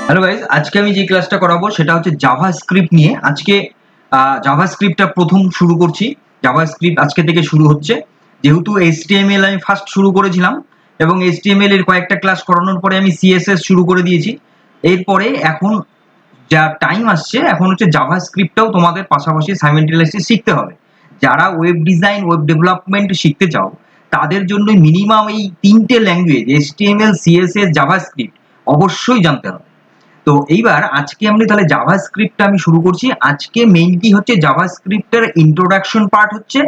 Hello guys, আজকে আমি যে ক্লাসটা করাবো সেটা হচ্ছে জাভাস্ক্রিপ্ট নিয়ে। আজকে জাভাস্ক্রিপ্টটা প্রথম শুরু করছি। জাভাস্ক্রিপ্ট আজকে থেকে শুরু হচ্ছে, যেহেতু এইচটিএমএল আমি ফার্স্ট শুরু করেছিলাম এবং এইচটিএমএল এর কয়েকটা ক্লাস করানোর পরে আমি সিএসএস শুরু করে দিয়েছি। এরপরে এখন যা টাইম আসছে, এখন হচ্ছে জাভাস্ক্রিপ্টটাও তোমাদের পাশাপাশি সাইমেলটেনিয়াসলি শিখতে হবে। যারা ওয়েব ডিজাইন, ওয়েব ডেভেলপমেন্ট শিখতে চাও তাদের জন্য মিনিমাম এই তিনটে ল্যাঙ্গুয়েজ এইচটিএমএল, সিএসএস, জাভাস্ক্রিপ্ট অবশ্যই জানতে হবে। তো এইবার আজকে আমি তাহলে জাভাস্ক্রিপ্টটা আমি শুরু করছি। আজকে মেইনলি হচ্ছে জাভাস্ক্রিপ্টের ইন্ট্রোডাকশন পার্ট হচ্ছে,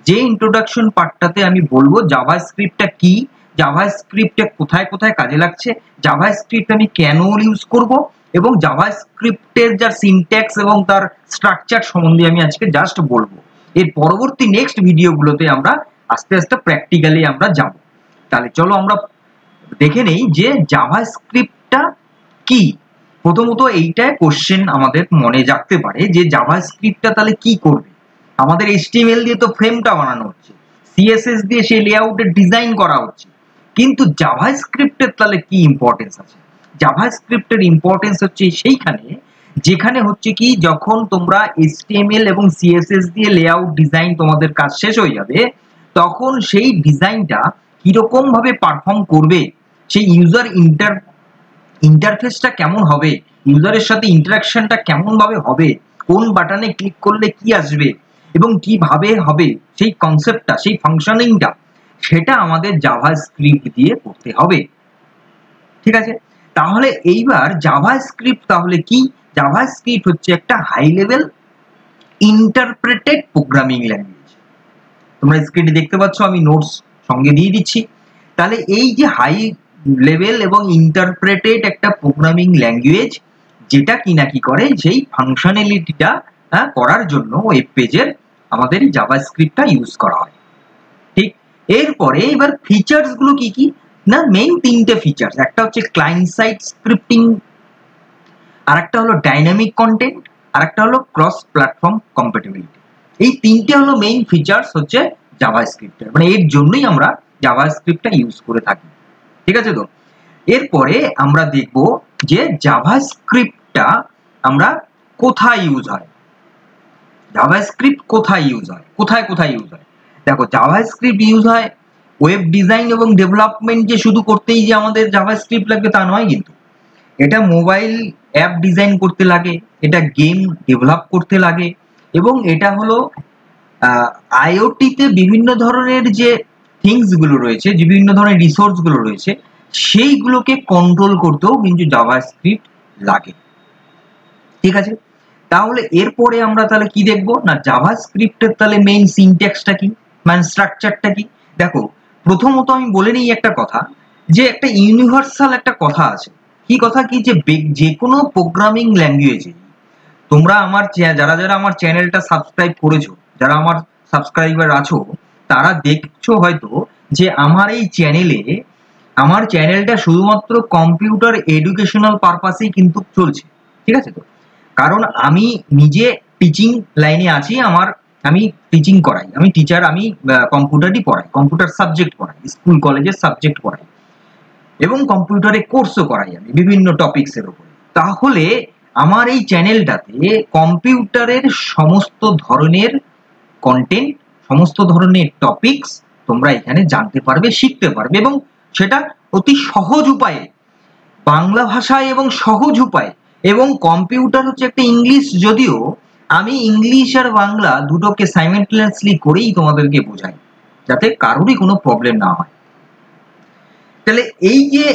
যে ইন্ট্রোডাকশন পার্টটাতে আমি বলবো জাভাস্ক্রিপ্টটা কি, জাভাস্ক্রিপ্টে কোথায় কোথায় কাজে লাগছে, জাভাস্ক্রিপ্ট আমি কেন ইউজ করব, এবং জাভাস্ক্রিপ্টের যা সিনট্যাক্স এবং তার স্ট্রাকচার সম্বন্ধে আমি আজকে জাস্ট বলবো। এর পরবর্তী নেক্সট ভিডিওগুলোতে আমরা আস্তে আস্তে প্র্যাকটিক্যালি আমরা যাব। তাহলে চলো আমরা দেখে নেই যে জাভাস্ক্রিপ্টটা কি। প্রথমত এইটা কোশ্চেন আমাদের মনে জাগতে পারে যে জাভাস্ক্রিপ্টটা তাহলে কি করবে। আমাদের এইচটিএমএল দিয়ে তো ফ্রেমটা বানানো হচ্ছে, সিএসএস দিয়ে সেই লেআউটের ডিজাইন করা হচ্ছে, কিন্তু জাভাস্ক্রিপ্টের তাহলে কি ইম্পর্টেন্স আছে? জাভাস্ক্রিপ্টের ইম্পর্টেন্স হচ্ছে সেইখানে যেখানে হচ্ছে কি, যখন তোমরা এইচটিএমএল এবং সিএসএস দিয়ে লেআউট ডিজাইন তোমাদের কাজ শেষ হয়ে যাবে, তখন সেই ডিজাইনটা কিরকম ভাবে পারফর্ম করবে, সেই ইন্টারফেসটা কেমন হবে, ইউজারের সাথে ইন্টারাকশনটা কেমন ভাবে হবে, কোন বাটনে ক্লিক করলে কি আসবে এবং কিভাবে হবে, সেই কনসেপ্টটা, সেই ফাংশনিংটা, সেটা আমাদের জাভাস্ক্রিপ্ট দিয়ে করতে হবে। ঠিক আছে? তাহলে এইবার জাভাস্ক্রিপ্ট তাহলে কি? জাভাস্ক্রিপ্ট হচ্ছে একটা high level interpreted programming language. তোমরা স্ক্রিনে দেখতে পাচ্ছ, আমি নোটস সঙ্গে দিয়ে দিচ্ছি। তাহলে এই যে হাই লেভেল এবং ইন্টারপ্রেটেড একটা প্রোগ্রামিং ল্যাঙ্গুয়েজ, যেটা কিনা কি করে, সেই ফাংশনালিটিটা করার জন্য ওয়েব পেজের আমাদের জাভাস্ক্রিপ্টটা ইউজ করা হয়। ঠিক, এরপরে এবার ফিচার্স গুলো কি কি না, মেইন তিনটে ফিচার্স। একটা হচ্ছে ক্লায়েন্ট সাইড স্ক্রিপ্টিং, আর একটা হলো ডাইনামিক কন্টেন্ট, আর একটা হলো ক্রস প্ল্যাটফর্ম কম্প্যাটিবিলিটি। এই তিনটে হলো মেইন ফিচার্স হচ্ছে জাভাস্ক্রিপ্টের, মানে এর জন্যই আমরা জাভাস্ক্রিপ্টটা ইউজ করে থাকি। ঠিক আছে? তো এরপরে আমরা দেখব যে জাভাস্ক্রিপ্টটা আমরা কোথায় ইউজ হয়, জাভাস্ক্রিপ্ট কোথায় ইউজ হয়, কোথায় কোথায় ইউজ হয়। দেখো, জাভাস্ক্রিপ্ট ইউজ হয় ওয়েব ডিজাইন এবং ডেভেলপমেন্ট যে শুধু করতেই যে আমাদের জাভাস্ক্রিপ্ট লাগবে তা নয়, কিন্তু এটা মোবাইল অ্যাপ ডিজাইন করতে লাগে, এটা গেম ডেভেলপ করতে লাগে, এবং এটা হলো আইওটিতে বিভিন্ন ধরনের যে থিংস গুলো রয়েছে, যে বিভিন্ন ধরনের রিসোর্স গুলো রয়েছে, সেইগুলোকে কন্ট্রোল করতেও কিন্তু জাভাস্ক্রিপ্ট লাগে। ঠিক আছে? তাহলে এরপরে আমরা তাহলে কি দেখবো না, জাভাস্ক্রিপ্টের তাহলে মেইন সিনট্যাক্সটা কি, মানে স্ট্রাকচারটা কি। দেখো, প্রথমত আমি বলে নিই একটা কথা, যে একটা ইউনিভার্সাল একটা কথা আছে। কি কথা? কি যে যে কোনো প্রোগ্রামিং ল্যাঙ্গুয়েজে তোমরা আমার যারা যারা আমার চ্যানেলটা সাবস্ক্রাইব করেছো, যারা আমার সাবস্ক্রাইবার আছো, তারা দেখছো হয়তো যে আমার চ্যানেলটা শুধুমাত্র কম্পিউটার এডুকেশনাল পারপাসেই কিন্তু চলছে। ঠিক আছে? তো কারণ আমি নিজে টিচিং লাইনে আছি, আমি টিচিং করাই, আমি টিচার, আমি কম্পিউটারই পড়াই, কম্পিউটার সাবজেক্ট পড়াই, স্কুল কলেজের সাবজেক্ট পড়াই, এবং কম্পিউটারে কোর্সও করাই আমি বিভিন্ন টপিকসের উপরে। তাহলে আমার এই চ্যানেলটাতে কম্পিউটারের সমস্ত ধরনের কন্টেন্ট, সমস্ত ধরনের টপিকস তোমরা এখানে জানতে পারবে, শিখতে পারবে, এবং সেটা অতি সহজ উপায়ে, বাংলা ভাষায় এবং সহজ উপায়ে। এবং কম্পিউটার হচ্ছে একটা ইংলিশ, যদিও আমি ইংলিশ আর বাংলা দুটোকে সাইমেলটেনিয়াসলি করেই তোমাদেরকে বোঝাই, যাতে কারোরই কোনো প্রবলেম না হয়। তাহলে এই যে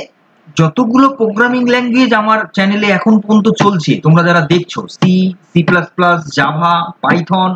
যতগুলো প্রোগ্রামিং ল্যাঙ্গুয়েজ আমার চ্যানেলে এখন পর্যন্ত চলছে, তোমরা যারা দেখছো, C, C plus plus, Java, Python,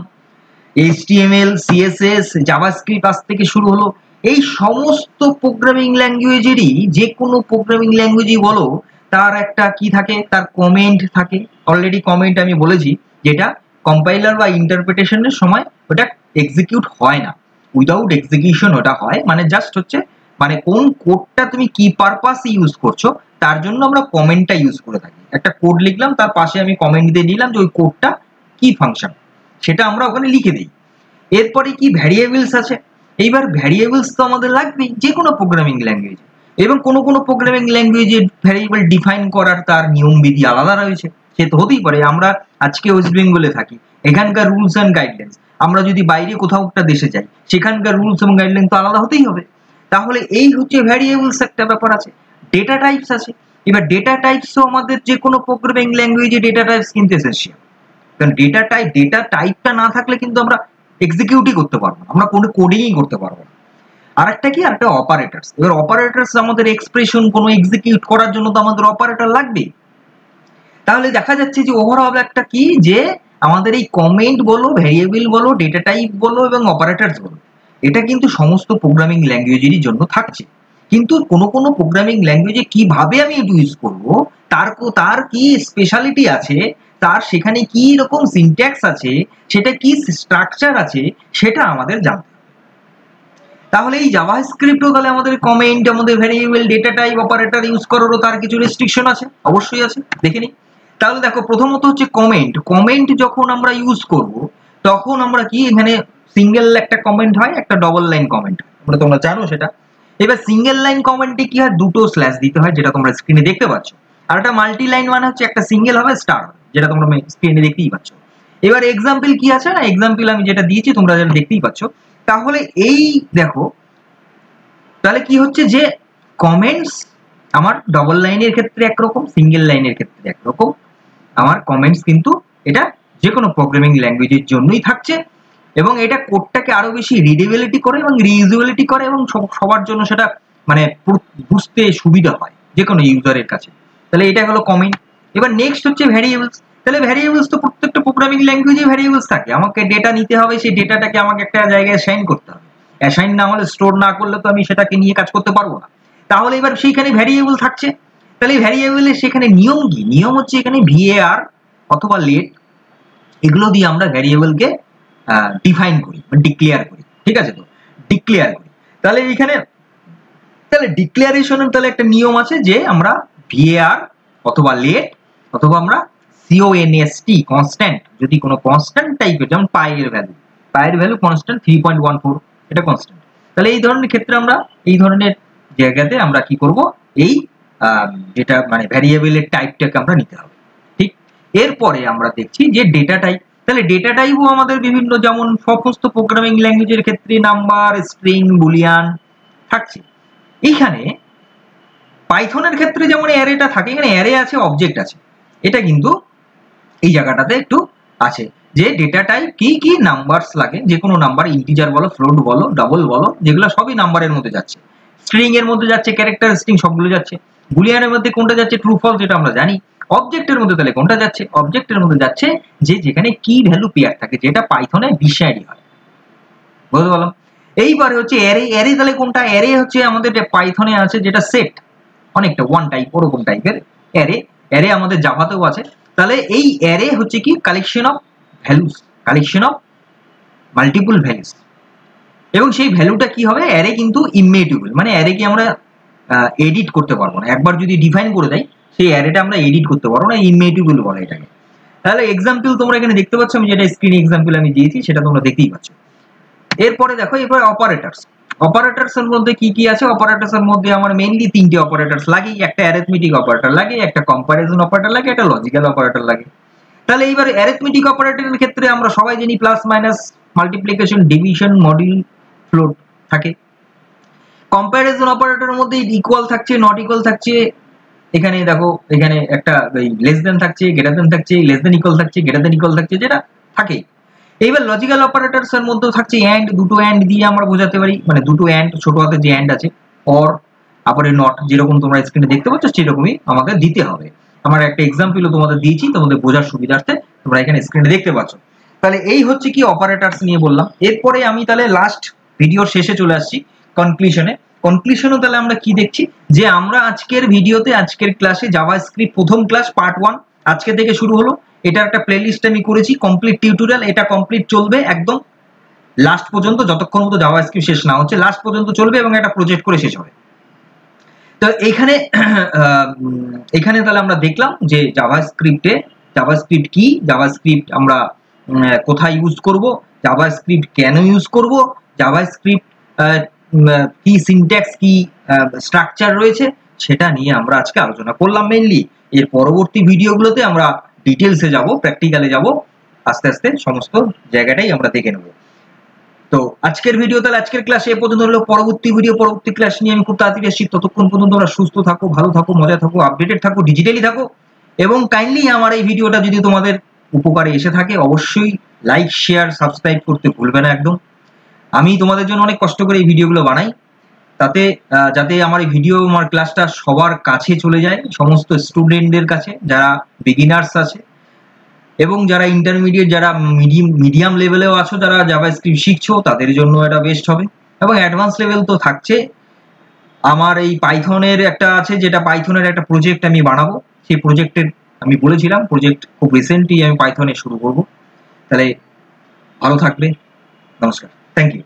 HTML, CSS, JavaScript আজ থেকে শুরু হলো, এই সমস্ত প্রোগ্রামিং ল্যাঙ্গুয়েজেরই, যে কোনো প্রোগ্রামিং ল্যাঙ্গুয়েজই বলো, তার একটা কি থাকে, তার কমেন্ট থাকে। অলরেডি কমেন্ট আমি বলেছি, যেটা কম্পাইলার বা ইন্টারপ্রিটেশনের সময় ওটা এক্সিকিউট হয় না, উইদাউট এক্সিকিউশন ওটা হয়, মানে জাস্ট হচ্ছে, মানে কোন কোডটা তুমি কি পারপাস ইউজ করছো তার জন্য আমরা কমেন্টটা ইউজ করে থাকি। একটা কোড লিখলাম, তার পাশে আমি কমেন্ট দিয়ে নিলাম যে ওই কোডটা কি ফাংশন, সেটা আমরা ওখানে লিখে দিই। এরপরে কি ভ্যারিয়েবলস আছে। এইবার ভ্যারিয়েবলস তো আমাদের লাগবেই যে কোনো প্রোগ্রামিং ল্যাঙ্গুয়েজ। এবং কোনো কোনো প্রোগ্রামিং ল্যাঙ্গুয়েজে ভ্যারিয়েবল ডিফাইন করার তার নিয়মবিধি আলাদা রয়েছে। সে তো হতেই পারে, আমরা আজকে ওয়েস্ট বেঙ্গলে থাকি, এখানকার রুলস অ্যান্ড গাইডলাইন্স, আমরা যদি বাইরে কোথাও একটা দেশে যাই সেখানকার রুলস এবং গাইডলাইন তো আলাদা হতেই হবে। তাহলে এই হচ্ছে ভ্যারিয়েবলস একটা ব্যাপার আছে। ডেটা টাইপস আছে। এবার ডেটা টাইপসও আমাদের যে কোনো প্রোগ্রামিং ল্যাঙ্গুয়েজে ডেটা টাইপস কিন্তু এসেনশিয়াল। কারণ ডেটা টাইপটা না থাকলে কিন্তু আমরা এক্সিকিউটই করতে পারবো না, আমরা কোনো কোডিংই করতে পারবো না। আরেকটা কি, আরেকটা অপারেটরস। এবার অপারেটরস আমাদের এক্সপ্রেশন কোনো এক্সিকিউট করার জন্য তো আমাদের অপারেটর লাগবে। তাহলে দেখা যাচ্ছে যে ওভারঅল একটা কি, যে আমাদের এই কমেন্ট বলো, ভ্যারিয়েবল বলো, ডেটা টাইপ বলো এবং অপারেটরস বলো, এটা কিন্তু সমস্ত প্রোগ্রামিং ল্যাঙ্গুয়েজেরই জন্য থাকছে। কিন্তু কোনো কোনো প্রোগ্রামিং ল্যাঙ্গুয়েজে কিভাবে আমি এটা ইউজ করবো, তার কি স্পেশালিটি আছে, তার সেখানে কি রকম সিনট্যাক্স আছে, সেটা কি স্ট্রাকচার আছে, সেটা আমাদের জানতে হবে। তাহলে এই জাভাস্ক্রিপ্টও তাহলে আমাদের কমেন্ট, আমাদের variable, data type, operator use করারও তার কিছু রেস্ট্রিকশন আছে, অবশ্যই আছে, দেখে নিই। তাহলে দেখো, প্রথমত হচ্ছে কমেন্ট। কমেন্ট যখন আমরা ইউজ করব তখন আমরা কি, এখানে সিঙ্গেল একটা কমেন্ট হয়, একটা ডবল লাইন কমেন্ট হয়, তোমরা জানো সেটা। এবার সিঙ্গেল লাইন কমেন্টে কি হয়, দুটো স্ল্যাশ দিতে হয়, যেটা তোমরা স্ক্রিনে দেখতে পাচ্ছ। আর একটা মাল্টি লাইন মানে হচ্ছে একটা সিঙ্গেল হবে, স্টার, যেটা তোমরা স্ক্রিনে দেখতেই পাচ্ছ। এবার এক্সাম্পল কি আছে না, এক্সাম্পল আমি যেটা দিয়েছি তোমরা যেটা দেখতেই পাচ্ছ। তাহলে এই দেখো, তাহলে কি হচ্ছে যে কমেন্টস আমার ডবল লাইনের ক্ষেত্রে একরকম, সিঙ্গেল লাইনের ক্ষেত্রে একরকম। আমার কমেন্টস কিন্তু এটা যে কোনো প্রোগ্রামিং ল্যাঙ্গুয়েজের জন্যই থাকছে, এবং এটা কোডটাকে আরো বেশি রিডেবিলিটি করে এবং রিইউজেবিলিটি করে, এবং সবার জন্য সেটা মানে বুঝতে সুবিধা হয় যে কোনো ইউজারের কাছে। তাহলে এটা হলো কমেন্ট। এবার নেক্সট হচ্ছে ভ্যারিয়েবলস। তাহলে ভ্যারিয়েবলস তো প্রত্যেকটা প্রোগ্রামিং ল্যাঙ্গুয়েজে ভ্যারিয়েবলস থাকে। আমাকে ডেটা নিতে হবে, সেই ডেটাটাকে আমাকে একটা জায়গায় অ্যাসাইন করতে হবে। অ্যাসাইন না হলে, স্টোর না করলে তো আমি সেটাকে নিয়ে কাজ করতে পারবো না। তাহলে এবার সেইখানে ভ্যারিয়েবল থাকছে। তাহলে ভ্যারিয়েবলের সেখানে নিয়ম কি? নিয়ম হচ্ছে এখানে VAR অথবা লেট, এগুলো দিয়ে আমরা ভ্যারিয়েবলকে ডিফাইন করি, ডিক্লেয়ার করি। ঠিক আছে, তো ডিক্লেয়ার করি। তাহলে এইখানে তাহলে ডিক্লারেশনের তাহলে একটা নিয়ম আছে, যে আমরা VAR অথবা লেট অথবা আমরা CONST কনস্ট্যান্ট, যদি কোনো কনস্ট্যান্ট টাইপের, যেমন পায়ের ভ্যালু কনস্ট্যান্ট 3.14, এটা কনস্ট্যান্ট। তাহলে এই ধরনের ক্ষেত্রে আমরা এই ধরনের জায়গাতে আমরা কি করব, এই যেটা মানে ভ্যারিয়েবলের টাইপটাকে আমরা নিতে হবে। ঠিক, এরপরে আমরা দেখছি যে ডেটা টাইপ। তাহলে ডেটা টাইপও আমাদের বিভিন্ন, যেমন সমস্ত প্রোগ্রামিং ল্যাঙ্গুয়েজের ক্ষেত্রে নাম্বার, স্ট্রিং, বুলিয়ান থাকছে। এইখানে পাইথনের ক্ষেত্রে যেমন অ্যারেটা থাকে, এখানে অ্যারে আছে, অবজেক্ট আছে। এটা কিন্তু এই জায়গাটাতে একটু আছে, যে ডেটা টাইপ কি কি নাম্বারস লাগে, যে কোনো নাম্বার, ইন্টিজার বলো, ফ্লোট বলো, ডাবল বলো, যেগুলো সবই নাম্বারের মধ্যে যাচ্ছে। স্ট্রিং এর মধ্যে যাচ্ছে ক্যারেক্টার, স্ট্রিং সবগুলো যাচ্ছে। বুলিয়ানের মধ্যে কোনটা যাচ্ছে, ট্রু ফলস, যেটা আমরা জানি। অবজেক্টের মধ্যে তাহলে কোনটা যাচ্ছে, অবজেক্টের মধ্যে যাচ্ছে যে যেখানে কি ভ্যালু পেয়ার থাকে, যেটা পাইথনে বিশারি হয়। বুঝতে পারলাম। এইবারে হচ্ছে অ্যারে। অ্যারে তাহলে কোনটা, অ্যারে হচ্ছে আমাদের পাইথনে আছে যেটা সেট, অনেকটা ওয়ান টাইপ ওরকম টাইপের অ্যারে। অ্যারে আমাদের জাভাতেও আছে। তাহলে এই অ্যারে হচ্ছে কি, collection of values, collection of multiple values. এবং সেই ভ্যালুটা কি হবে, অ্যারে কিন্তু ইমেটিবল, মানে অ্যারে কি আমরা এডিট করতে পারবো না। একবার যদি ডিফাইন করে দেয়, সেই অ্যারেটা আমরা এডিট করতে পারবো না, ইমেটিবল বলে এটাকে। তাহলে এক্সাম্পল তোমরা এখানে দেখতে পাচ্ছ, আমি যেটা স্ক্রিনে এক্সাম্পল আমি দিয়েছি সেটা তোমরা দেখতেই পাচ্ছ। এরপরে দেখো, এরপরে অপারেটরস। অপারেটরস এর মধ্যে কি কি আছে, অপারেটরস এর মধ্যে আমার মেইনলি তিনটে অপারেটরস লাগে, একটা অ্যারিথমেটিক অপারেটর লাগে, একটা কম্পারিজন অপারেটর লাগে, একটা লজিক্যাল অপারেটর লাগে। তাহলে এইবার অ্যারিথমেটিক অপারেটরের ক্ষেত্রে আমরা সবাই জানি plus minus, multiplication, division, module, float থাকে। কম্পারিজন অপারেটরের মধ্যে ইকুয়াল থাকছে, নট ইকুয়াল থাকছে। এখানে দেখো, এখানে একটা লেস দেন থাকছে, গ্রেটার দেন থাকছে, লেস দেন ইকুয়াল থাকছে, গ্রেটার দেন ইকুয়াল থাকছে, যেটা থাকে। এইবার লজিক্যাল অপারেটরস এর মধ্যেও থাকছে অ্যান্ড, দুটো অ্যান্ড দিয়ে আমরা বোঝাতে পারি, মানে দুটো অ্যান্ড, ছোট হাতে যে অ্যান্ড আছে, অর, তারপরে নট, যেরকম তোমরা স্ক্রিনে দেখতে পাচ্ছ সেরকমই আমাদের দিতে হবে। আমার একটা এক্সাম্পলও তোমাদের দিয়েছি, তোমাদের বোঝার সুবিধার্থে তোমরা এখানে স্ক্রিনে দেখতে পাচ্ছ। তাহলে এই হচ্ছে কি অপারেটরস নিয়ে বললাম। এরপরে আমি তাহলে লাস্ট ভিডিওর শেষে চলে আসছি, কনক্লুশনে। কনক্লুশনও তাহলে আমরা কি দেখছি, যে আমরা আজকের ভিডিওতে, আজকের ক্লাসে জাভাস্ক্রিপ্ট প্রথম ক্লাস পার্ট 1 আজকে থেকে শুরু হলো। এটা একটা প্লেলিস্ট আমি করেছি, কমপ্লিট টিউটোরিয়াল, এটা কমপ্লিট চলবে একদম লাস্ট পর্যন্ত, যতক্ষণ মতো জাভাস্ক্রিপ্ট শেষ না হচ্ছে লাস্ট পর্যন্ত চলবে, এবং একটা প্রজেক্ট করে শেষ হবে। তো এখানে এখানে তাহলে আমরা দেখলাম যে জাভাস্ক্রিপ্ট কি, জাভাস্ক্রিপ্ট আমরা কোথায় ইউজ করব, জাভাস্ক্রিপ্ট কেন ইউজ করব, জাভাস্ক্রিপ্ট কি সিনট্যাক্স, কি স্ট্রাকচার রয়েছে, সেটা নিয়ে আমরা আজকে আলোচনা করলাম মেইনলি। এর পরবর্তী ভিডিওগুলোতে আমরা ডিটেলসে যাব, প্র্যাকটিক্যালে যাব, আস্তে আস্তে সমস্ত জায়গাটাই আমরা দেখে নেব। তো আজকের ভিডিও, তাহলে আজকের ক্লাসে এ পর্যন্ত হলো। পরবর্তী ভিডিও, পরবর্তী ক্লাস নিয়ে আমি খুব তাড়াতাড়ি আসছি। ততক্ষণ পর্যন্ত তোমরা সুস্থ থাকো, ভালো থাকো, মজা থাকো, আপডেটেড থাকো, ডিজিটালি থাকো। এবং কাইন্ডলি আমার এই ভিডিওটা যদি তোমাদের উপকারে এসে থাকে, অবশ্যই লাইক, শেয়ার, সাবস্ক্রাইব করতে ভুলবে না একদম। আমি তোমাদের জন্য অনেক কষ্ট করে এই ভিডিওগুলো বানাই, তাতে যাতে আমার এই ভিডিও, আমার ক্লাসটা সবার কাছে চলে যায়, সমস্ত স্টুডেন্টদের কাছে, যারা বিগিনার্স আছে এবং যারা ইন্টারমিডিয়েট, যারা মিডিয়াম লেভেলেও আছো, যারা জাভাস্ক্রিপ্ট শিখছো, তাদের জন্য এটা বেস্ট হবে। এবং অ্যাডভান্স লেভেল তো থাকছে। আমার এই পাইথনের একটা আছে, যেটা পাইথনের একটা প্রজেক্ট আমি বানাবো। সেই প্রজেক্টের আমি বলেছিলাম, প্রজেক্ট খুব রিসেন্টলি আমি পাইথনে শুরু করব। তাহলে ভালো থাকবে, নমস্কার, থ্যাংক ইউ।